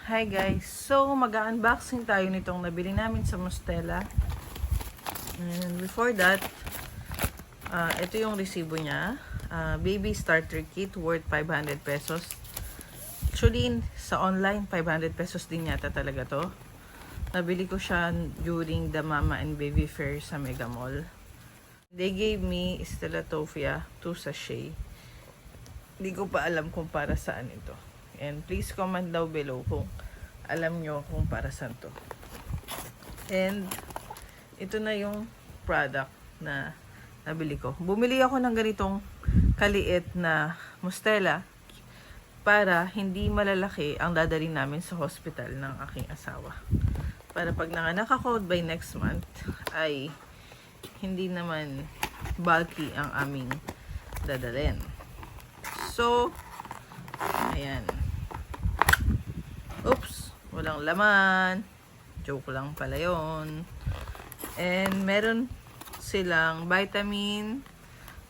Hi guys! So, mag-unboxing tayo nitong nabili namin sa Mustela. And before that, ito yung resibo niya. Baby starter kit worth 500 pesos. Actually, sa online, 500 pesos din yata talaga to. Nabili ko siya during the Mama and Baby Fair sa Mega Mall. They gave me Stellatopia 2 sachet. Hindi ko pa alam kung para saan ito. And please comment down below kung alam nyo kung para saan to. And ito na yung product na nabili ko. Bumili ako ng ganitong kaliit na Mustela para hindi malalaki ang dadalhin namin sa hospital ng aking asawa. Para pag nanganak ako by next month ay hindi naman bulky ang aming dadalhin. So, ayan. Oops, walang laman. Joke lang pala yun. And meron silang vitamin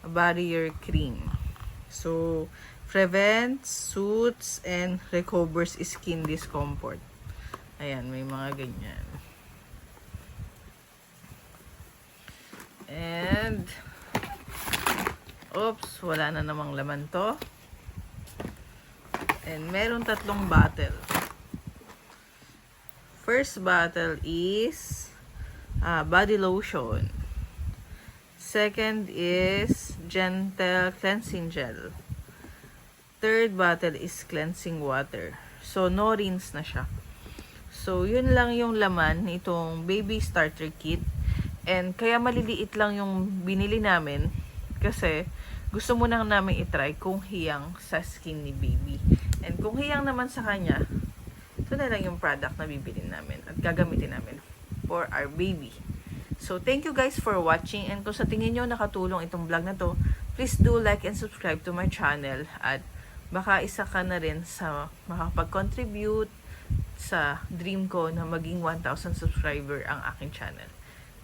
barrier cream. So, prevents, soothes, and recovers skin discomfort. Ayan, may mga ganyan. And, oops, wala na namang laman to. And meron 3 bottle. First bottle is body lotion. Second is gentle cleansing gel. Third bottle is cleansing water. So, no rinse na siya. So, yun lang yung laman nitong baby starter kit. And kaya maliliit lang yung binili namin kasi gusto mo nang namin itry kung hiyang sa skin ni baby. And kung hiyang naman sa kanya, ito na lang yung product na bibili namin at gagamitin namin for our baby. So, thank you guys for watching. And kung sa tingin nyo nakatulong itong vlog na to, please do like and subscribe to my channel. At baka isa ka na rin sa makapag-contribute sa dream ko na maging 1,000 subscriber ang aking channel.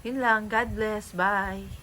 Yun lang. God bless. Bye!